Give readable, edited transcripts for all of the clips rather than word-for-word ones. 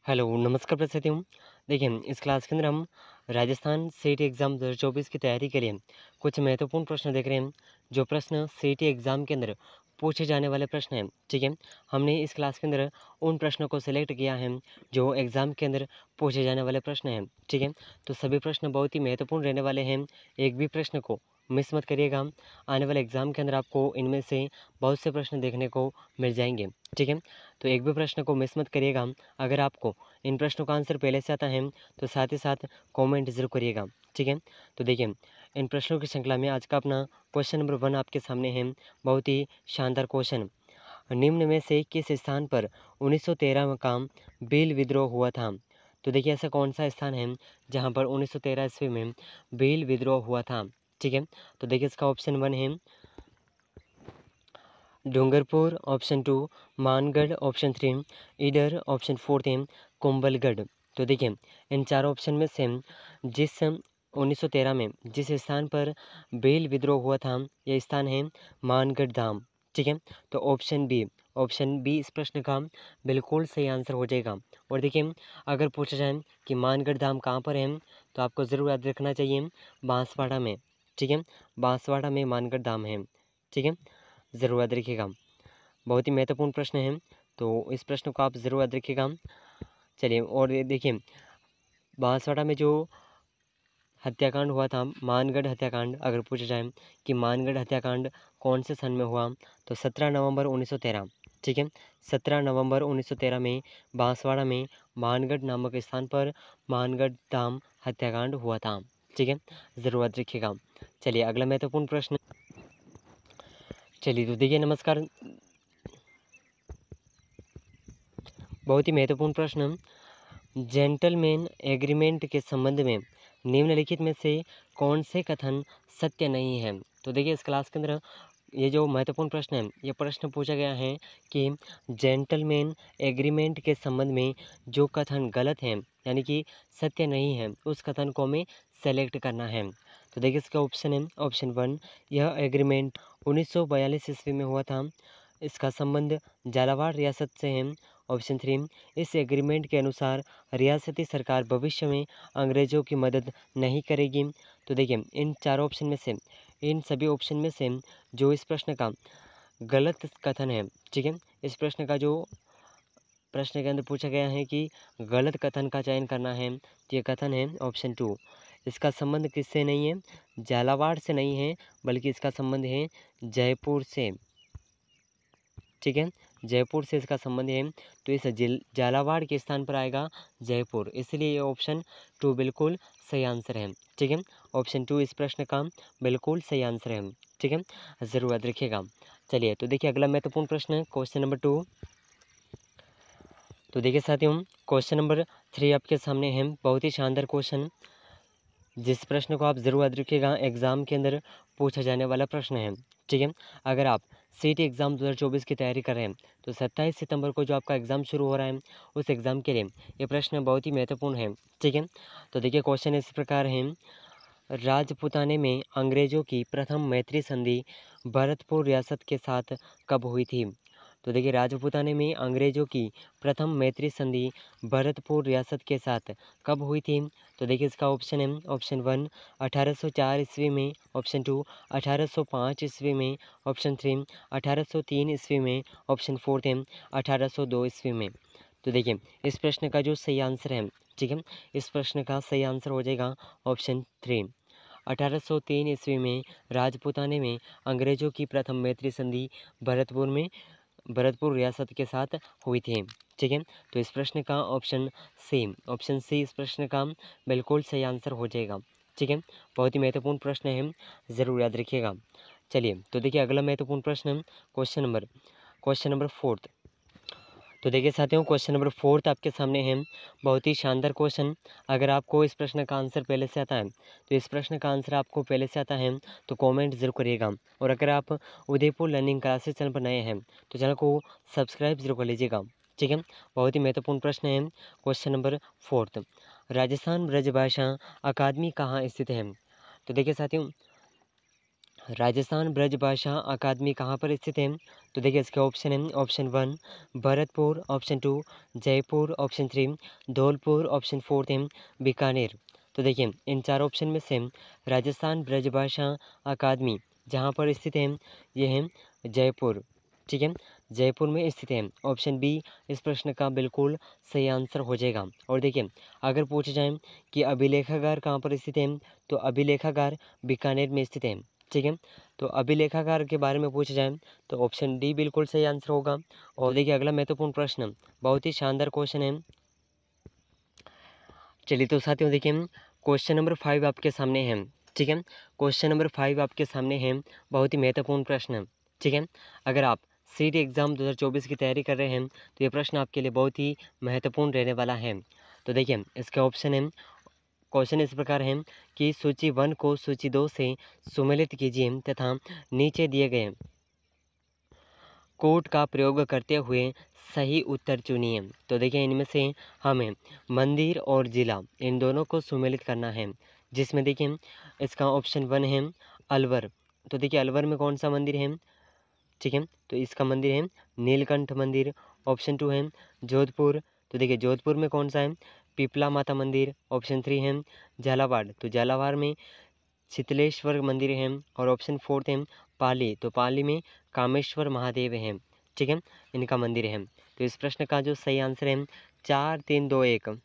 Hello, नमस्कार साथियों। देखिए, इस क्लास के अंदर हम राजस्थान सीईटी एग्ज़ाम 2024 की तैयारी के लिए कुछ महत्वपूर्ण प्रश्न देख रहे हैं। जो प्रश्न सीईटी एग्ज़ाम के अंदर पूछे जाने वाले प्रश्न हैं, ठीक है। हमने इस क्लास के अंदर उन प्रश्नों को सिलेक्ट किया है जो एग्ज़ाम के अंदर पूछे जाने वाले प्रश्न हैं, ठीक है। तो सभी प्रश्न बहुत ही महत्वपूर्ण रहने वाले हैं। एक भी प्रश्न को मिस मत करिएगा। आने वाले एग्ज़ाम के अंदर आपको इनमें से बहुत से प्रश्न देखने को मिल जाएंगे, ठीक है। तो एक भी प्रश्न को मिस मत करिएगा। अगर आपको इन प्रश्नों का आंसर पहले से आता है तो साथ ही साथ कमेंट ज़रूर करिएगा, ठीक है। तो देखिए, इन प्रश्नों की श्रृंखला में आज का अपना क्वेश्चन नंबर 1 आपके सामने है। बहुत ही शानदार क्वेश्चन। निम्न में से किस स्थान पर 1913 का भील विद्रोह हुआ था? तो देखिए, ऐसा कौन सा स्थान है जहाँ पर 1913 ईस्वी में भील विद्रोह हुआ था, ठीक है। तो देखिए, इसका ऑप्शन 1 है Dungarpur, option 2 Mangarh, option 3 Idar, option 4 है कुंभलगढ़। तो देखिए, इन चारों ऑप्शन में से जिस 1913 में जिस स्थान पर भील विद्रोह हुआ था, यह स्थान है मानगढ़ धाम, ठीक है। तो ऑप्शन बी इस प्रश्न का बिल्कुल सही आंसर हो जाएगा। और देखिए, अगर पूछा जाए कि मानगढ़ धाम कहाँ पर है, तो आपको ज़रूर याद रखना चाहिए बांसवाड़ा में, ठीक है। बांसवाड़ा में मानगढ़ धाम है, ठीक है। ज़रूर याद रखिएगा। बहुत ही महत्वपूर्ण प्रश्न है, तो इस प्रश्न को आप ज़रूर याद रखिएगा। चलिए, और ये देखिए, बांसवाड़ा में जो हत्याकांड हुआ था, मानगढ़ हत्याकांड, अगर पूछा जाए कि मानगढ़ हत्याकांड कौन से सन में हुआ, तो 17 नवंबर 1913, ठीक है। 17 नवंबर 1913 में बांसवाड़ा में मानगढ़ नामक स्थान पर मानगढ़ धाम हत्याकांड हुआ था, ठीक है। ज़रूर याद रखिएगा। चलिए, अगला महत्वपूर्ण प्रश्न। चलिए, तो देखिए, नमस्कार। बहुत ही महत्वपूर्ण प्रश्न। जेंटलमैन एग्रीमेंट के संबंध में निम्नलिखित में से कौन से कथन सत्य नहीं है? तो देखिए, इस क्लास के अंदर ये जो महत्वपूर्ण प्रश्न है, ये प्रश्न पूछा गया है कि जेंटलमैन एग्रीमेंट के संबंध में जो कथन गलत है, यानी कि सत्य नहीं है, उस कथन को हमें सेलेक्ट करना है। तो देखिए, इसका ऑप्शन है ऑप्शन 1, यह एग्रीमेंट 1942 ईस्वी में हुआ था। इसका संबंध झालावाड़ रियासत से है। ऑप्शन 3, इस एग्रीमेंट के अनुसार रियासती सरकार भविष्य में अंग्रेज़ों की मदद नहीं करेगी। तो देखिए, इन चारों ऑप्शन में से, इन सभी ऑप्शन में से जो इस प्रश्न का गलत कथन है, ठीक है, इस प्रश्न का जो प्रश्न के अंदर पूछा गया है कि गलत कथन का चयन करना है, तो ये कथन है ऑप्शन 2। इसका संबंध किससे नहीं है? झालावाड़ से नहीं है, बल्कि इसका संबंध है जयपुर से, ठीक है। जयपुर से इसका संबंध है, तो इस झालावाड़ के स्थान पर आएगा जयपुर, इसलिए ये ऑप्शन 2 बिल्कुल सही आंसर है, ठीक है। ऑप्शन 2 इस प्रश्न का बिल्कुल सही आंसर है, ठीक है। ज़रूर याद रखिएगा। चलिए, तो देखिए, अगला महत्वपूर्ण प्रश्न है क्वेश्चन नंबर 2। तो देखिए साथियों, क्वेश्चन नंबर 3 आपके सामने है। बहुत ही शानदार क्वेश्चन, जिस प्रश्न को आप ज़रूर याद रखिएगा, एग्ज़ाम के अंदर पूछा जाने वाला प्रश्न है, ठीक है। अगर आप सीईटी एग्ज़ाम 2024 की तैयारी कर रहे हैं, तो 27 सितंबर को जो आपका एग्ज़ाम शुरू हो रहा है, उस एग्ज़ाम के लिए ये प्रश्न बहुत ही महत्वपूर्ण है, ठीक है। तो देखिए, क्वेश्चन इस प्रकार है। राजपूताने में अंग्रेज़ों की प्रथम मैत्री संधि भरतपुर रियासत के साथ कब हुई थी? तो देखिए, राजपूताने में अंग्रेज़ों की प्रथम मैत्री संधि भरतपुर रियासत के साथ कब हुई थी? तो देखिए, इसका ऑप्शन है ऑप्शन 1 1804 ईस्वी में, ऑप्शन 2 1805 ईस्वी में, ऑप्शन 3 1803 ईस्वी में, ऑप्शन 4 है 1802 ईस्वी में। तो देखिए, इस प्रश्न का जो सही आंसर है, ठीक है, इस प्रश्न का सही आंसर हो जाएगा ऑप्शन 3। 1803 ईस्वी में राजपूताने में अंग्रेज़ों की प्रथम मैत्री संधि भरतपुर रियासत के साथ हुई थी, ठीक है। तो इस प्रश्न का ऑप्शन सी इस प्रश्न का बिल्कुल सही आंसर हो जाएगा, ठीक है। बहुत ही महत्वपूर्ण प्रश्न है, ज़रूर याद रखिएगा। चलिए, तो देखिए, अगला महत्वपूर्ण प्रश्न क्वेश्चन नंबर 4। तो देखिए साथियों, क्वेश्चन नंबर 4 आपके सामने है। बहुत ही शानदार क्वेश्चन। अगर आपको इस प्रश्न का आंसर पहले से आता है, तो इस प्रश्न का आंसर आपको पहले से आता है तो कमेंट ज़रूर करिएगा। और अगर आप उदयपुर लर्निंग क्लासेस चैनल पर नए हैं, तो चैनल को सब्सक्राइब ज़रूर कर लीजिएगा, ठीक है। बहुत ही महत्वपूर्ण प्रश्न है क्वेश्चन नंबर 4। राजस्थान ब्रजभाषा अकादमी कहाँ स्थित है? तो देखिए साथियों, राजस्थान ब्रजभाषा अकादमी कहाँ पर स्थित है? तो देखिए इसके ऑप्शन है, option 1 Bharatpur, option 2 Jaipur, option 3 Dholpur, option 4 है बीकानेर। तो देखिए इन चार ऑप्शन में से राजस्थान ब्रजभाषा अकादमी जहाँ पर स्थित है ये है जयपुर। ठीक है, जयपुर में स्थित है। ऑप्शन बी इस प्रश्न का बिल्कुल सही आंसर हो जाएगा। और देखिए अगर पूछा जाए कि अभिलेखागार कहाँ पर स्थित है, तो अभिलेखागार बीकानेर में स्थित है। ठीक है, तो अभिलेखागार के बारे में पूछा जाए तो ऑप्शन डी बिल्कुल सही आंसर होगा। और देखिए अगला महत्वपूर्ण प्रश्न, बहुत ही शानदार क्वेश्चन है। चलिए तो साथियों देखिए क्वेश्चन नंबर 5 आपके सामने है। ठीक है, क्वेश्चन नंबर 5 आपके सामने है, बहुत ही महत्वपूर्ण प्रश्न। ठीक है, अगर आप सीटी एग्ज़ाम 2024 की तैयारी कर रहे हैं तो ये प्रश्न आपके लिए बहुत ही महत्वपूर्ण रहने वाला है। तो देखिए इसके ऑप्शन है, क्वेश्चन इस प्रकार है कि सूची 1 को सूची 2 से सुमेलित कीजिए तथा नीचे दिए गए कोड का प्रयोग करते हुए सही उत्तर चुनिए। तो देखिए इनमें से हमें मंदिर और ज़िला इन दोनों को सुमेलित करना है, जिसमें देखिए इसका ऑप्शन 1 है अलवर। तो देखिए अलवर में कौन सा मंदिर है? ठीक है, तो इसका मंदिर है नीलकंठ मंदिर। ऑप्शन 2 है जोधपुर। तो देखिए जोधपुर में कौन सा है? पिपला माता मंदिर। ऑप्शन 3 है झालावाड़। तो झालावाड़ में शीतलेश्वर मंदिर है। और ऑप्शन 4 है पाली। तो पाली में कामेश्वर महादेव हैं। ठीक है, इनका मंदिर है। तो इस प्रश्न का जो सही आंसर है 4 3 2 1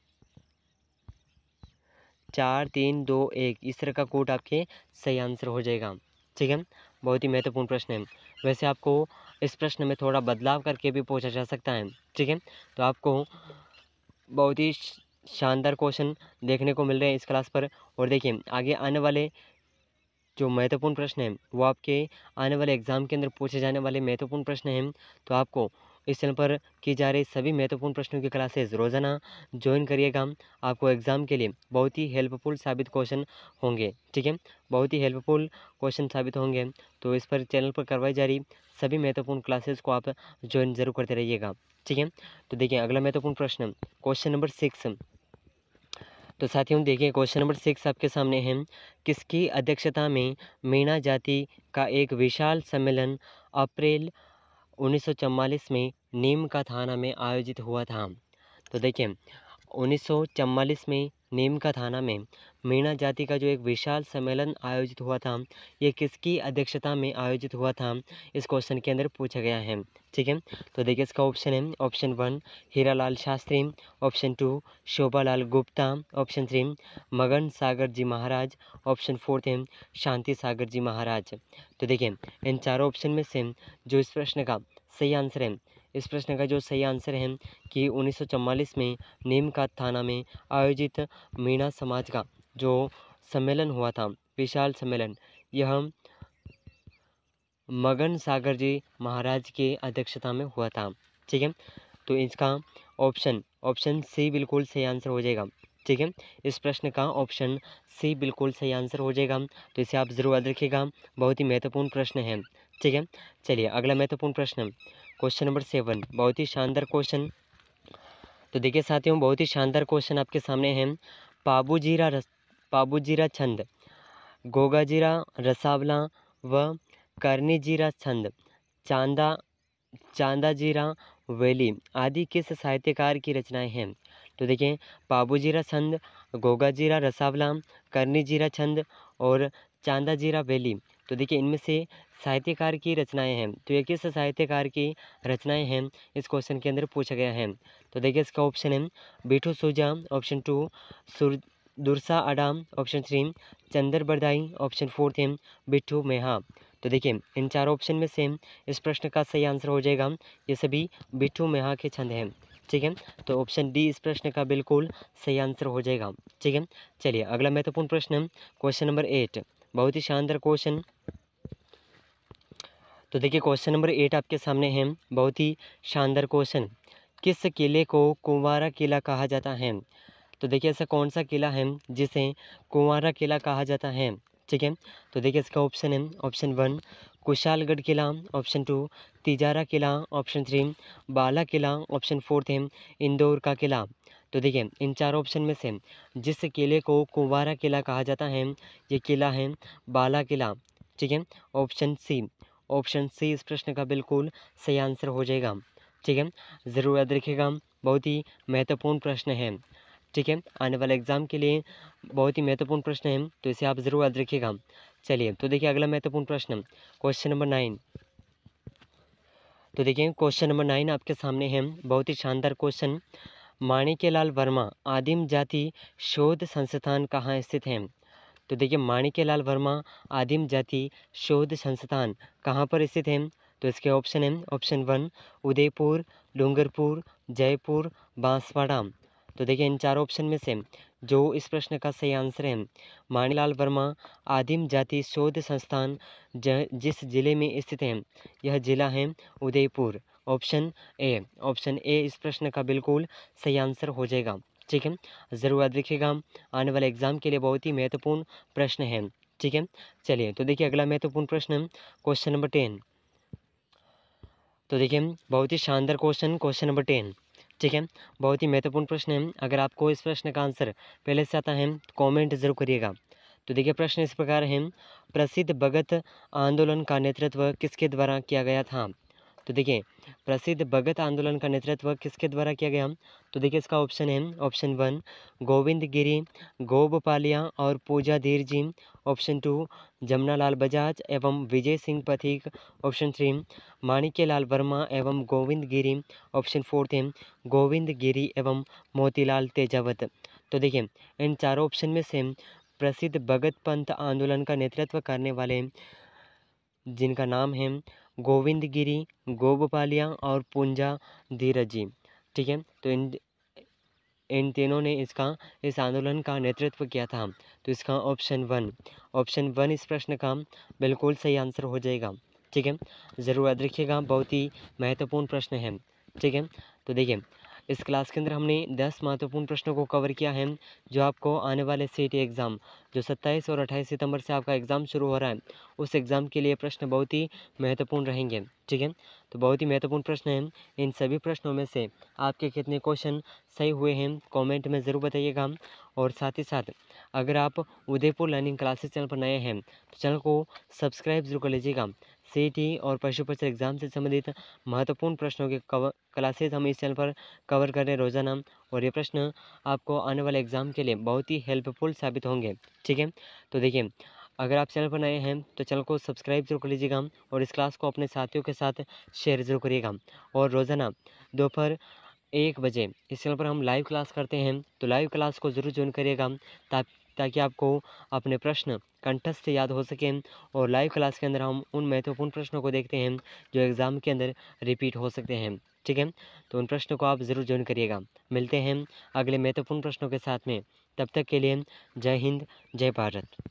4 3 2 1 इस तरह का कोड आपके सही आंसर हो जाएगा। ठीक है, बहुत ही महत्वपूर्ण प्रश्न है। वैसे आपको इस प्रश्न में थोड़ा बदलाव करके भी पूछा जा सकता है। ठीक है, तो आपको बहुत ही शानदार क्वेश्चन देखने को मिल रहे हैं इस क्लास पर। और देखिए आगे आने वाले जो महत्वपूर्ण प्रश्न हैं वो आपके आने वाले एग्ज़ाम के अंदर पूछे जाने वाले महत्वपूर्ण प्रश्न हैं। तो आपको इस चैनल पर की जा रही सभी महत्वपूर्ण प्रश्नों की क्लासेस रोज़ाना ज्वाइन करिएगा। आपको एग्ज़ाम के लिए बहुत ही हेल्पफुल साबित क्वेश्चन होंगे। ठीक है, बहुत ही हेल्पफुल क्वेश्चन साबित होंगे। तो इस पर चैनल पर करवाई जा रही सभी महत्वपूर्ण क्लासेस को आप ज्वाइन ज़रूर करते रहिएगा। ठीक है, तो देखिए अगला महत्वपूर्ण प्रश्न क्वेश्चन नंबर 6। तो साथियों देखिए क्वेश्चन नंबर 6 आपके सामने है, किसकी अध्यक्षता में मीणा जाति का एक विशाल सम्मेलन अप्रैल 1944 में नीम का थाना में आयोजित हुआ था? तो देखिए 1944 में नीम का थाना में मीणा जाति का जो एक विशाल सम्मेलन आयोजित हुआ था, ये किसकी अध्यक्षता में आयोजित हुआ था, इस क्वेश्चन के अंदर पूछा गया है। ठीक है, तो देखिए इसका ऑप्शन है, option 1 Hiralal Shastri, option 2 Shobhalal Gupta, option 3 मगन सागर जी महाराज, ऑप्शन 4 है शांति सागर जी महाराज। तो देखिए इन चारों ऑप्शन में से जो इस प्रश्न का सही आंसर है, इस प्रश्न का जो सही आंसर है कि 1944 में नीम का थाना में आयोजित मीणा समाज का जो सम्मेलन हुआ था, विशाल सम्मेलन, यह मगन सागर जी महाराज की अध्यक्षता में हुआ था। ठीक है, तो इसका ऑप्शन सी बिल्कुल सही आंसर हो जाएगा। ठीक है, इस प्रश्न का ऑप्शन सी बिल्कुल सही आंसर हो जाएगा। तो इसे आप ज़रूर याद रखिएगा, बहुत ही महत्वपूर्ण प्रश्न है। ठीक है, चलिए अगला महत्वपूर्ण प्रश्न क्वेश्चन नंबर 7, बहुत ही शानदार क्वेश्चन। तो देखिए साथियों बहुत ही शानदार क्वेश्चन आपके सामने है। पाबूजीरा छंद, गोगाजीरा रसावला व करनीजीरा छंद, चांदा चांदाजीरा वैली आदि किस साहित्यकार की रचनाएं हैं? तो देखिए पाबूजीरा छंद, गोगाजीरा रसावला, करनीजीरा छंद और चांदाजीरा वैली। तो देखिए इनमें से साहित्यकार की रचनाएं हैं, तो ये किस साहित्यकार की रचनाएं हैं, इस क्वेश्चन के अंदर पूछा गया है। तो देखिए इसका ऑप्शन है बिठू सूजा, ऑप्शन 2 सुर दुरसा अडाम, ऑप्शन 3 चंदर बरदाई, ऑप्शन 4 है बिट्ठू मेहा। तो देखिए इन चार ऑप्शन में से इस प्रश्न का सही आंसर हो जाएगा, ये सभी बिट्ठू मेहा के छंद हैं। ठीक है, तो ऑप्शन डी इस प्रश्न का बिल्कुल सही आंसर हो जाएगा। ठीक है, चलिए अगला महत्वपूर्ण प्रश्न क्वेश्चन नंबर 8, बहुत ही शानदार क्वेश्चन। तो देखिए क्वेश्चन नंबर 8 आपके सामने है, बहुत ही शानदार क्वेश्चन। किस किले को कुंवारा किला कहा जाता है? तो देखिए ऐसा कौन सा किला है जिसे कुंवारा किला कहा जाता है? ठीक है, तो देखिए इसका ऑप्शन है, ऑप्शन 1 कुशालगढ़ किला, ऑप्शन 2 तिजारा किला, ऑप्शन 3 बाला किला, ऑप्शन 4 है इंदौर का किला। तो देखिए इन चार ऑप्शन में से जिस किले को कुंवारा किला कहा जाता है, ये किला है बाला किला। ठीक है। ऑप्शन सी इस प्रश्न का बिल्कुल सही आंसर हो जाएगा। ठीक है, ज़रूर याद रखिएगा, बहुत ही महत्वपूर्ण प्रश्न है। ठीक है, आने वाले एग्ज़ाम के लिए बहुत ही महत्वपूर्ण प्रश्न है, तो इसे आप ज़रूर याद रखिएगा। चलिए तो देखिए अगला महत्वपूर्ण प्रश्न, क्वेश्चन नंबर 9। तो देखिए क्वेश्चन नंबर 9 आपके सामने है, बहुत ही शानदार क्वेश्चन। माणिक्यलाल वर्मा आदिम जाति शोध संस्थान कहाँ स्थित है? तो देखिए माणिक्यलाल वर्मा आदिम जाति शोध संस्थान कहाँ पर स्थित है? तो इसके ऑप्शन है, ऑप्शन 1 उदयपुर, डूंगरपुर, जयपुर, बांसवाड़ा। तो देखिए इन चार ऑप्शन में से जो इस प्रश्न का सही आंसर है, माणिक्यलाल वर्मा आदिम जाति शोध संस्थान जिस जिले में स्थित है, यह जिला है उदयपुर। ऑप्शन ए इस प्रश्न का बिल्कुल सही आंसर हो जाएगा। ठीक है, ज़रूर याद रखिएगा, आने वाले एग्ज़ाम के लिए बहुत ही महत्वपूर्ण प्रश्न है। ठीक है, चलिए तो देखिए अगला महत्वपूर्ण प्रश्न, क्वेश्चन नंबर 10। तो देखिए बहुत ही शानदार क्वेश्चन नंबर 10। ठीक है, बहुत ही महत्वपूर्ण प्रश्न है। अगर आपको इस प्रश्न का आंसर पहले से आता है तो कमेंट जरूर करिएगा। तो देखिए प्रश्न इस प्रकार है, प्रसिद्ध भगत आंदोलन का नेतृत्व किसके द्वारा किया गया था? तो देखिए प्रसिद्ध भगत आंदोलन का नेतृत्व किसके द्वारा किया गया? तो देखिए इसका ऑप्शन है, ऑप्शन 1 गोविंद गिरी, गोपपालिया और पूजा धीर जी। ऑप्शन 2 जमनालाल बजाज एवं विजय सिंह पथिक। ऑप्शन 3 माणिक्यलाल वर्मा एवं गोविंद गिरी। ऑप्शन 4 है गोविंद गिरी एवं मोतीलाल तेजावत। तो देखिए इन चारों ऑप्शन में से प्रसिद्ध भगत पंथ आंदोलन का नेतृत्व करने वाले जिनका नाम है गोविंद गिरी, गोपपालिया और पूंजा धीरज जी। ठीक है, तो इन तीनों ने इस आंदोलन का नेतृत्व किया था। तो इसका ऑप्शन वन इस प्रश्न का बिल्कुल सही आंसर हो जाएगा। ठीक है, ज़रूर याद रखिएगा, बहुत ही महत्वपूर्ण प्रश्न है। ठीक है, तो देखिए इस क्लास के अंदर हमने 10 महत्वपूर्ण प्रश्नों को कवर किया है, जो आपको आने वाले सीईटी एग्ज़ाम जो 27 और 28 सितंबर से आपका एग्ज़ाम शुरू हो रहा है, उस एग्ज़ाम के लिए प्रश्न बहुत ही महत्वपूर्ण रहेंगे। ठीक है, तो बहुत ही महत्वपूर्ण प्रश्न हैं। इन सभी प्रश्नों में से आपके कितने क्वेश्चन सही हुए हैं कमेंट में ज़रूर बताइएगा। और साथ ही साथ अगर आप उदयपुर लर्निंग क्लासेस चैनल पर नए हैं तो चैनल को सब्सक्राइब जरूर कर लीजिएगा। सीईटी और पशुपक्षी एग्ज़ाम से संबंधित महत्वपूर्ण प्रश्नों के क्लासेस हम इस चैनल पर कवर कर रहे हैं रोज़ाना, और ये प्रश्न आपको आने वाले एग्ज़ाम के लिए बहुत ही हेल्पफुल साबित होंगे। ठीक है, तो देखिए अगर आप चैनल पर नए हैं तो चैनल को सब्सक्राइब जरूर कर लीजिएगा और इस क्लास को अपने साथियों के साथ शेयर ज़रूर करिएगा। और रोज़ाना दोपहर 1 बजे इस चैनल पर हम लाइव क्लास करते हैं, तो लाइव क्लास को ज़रूर ज्वाइन करिएगा ताकि आपको अपने प्रश्न कंठस्थ याद हो सकें। और लाइव क्लास के अंदर हम उन महत्वपूर्ण प्रश्नों को देखते हैं जो एग्ज़ाम के अंदर रिपीट हो सकते हैं। ठीक है, तो उन प्रश्नों को आप ज़रूर ज्वाइन करिएगा। मिलते हैं अगले महत्वपूर्ण प्रश्नों के साथ में, तब तक के लिए जय हिंद, जय भारत।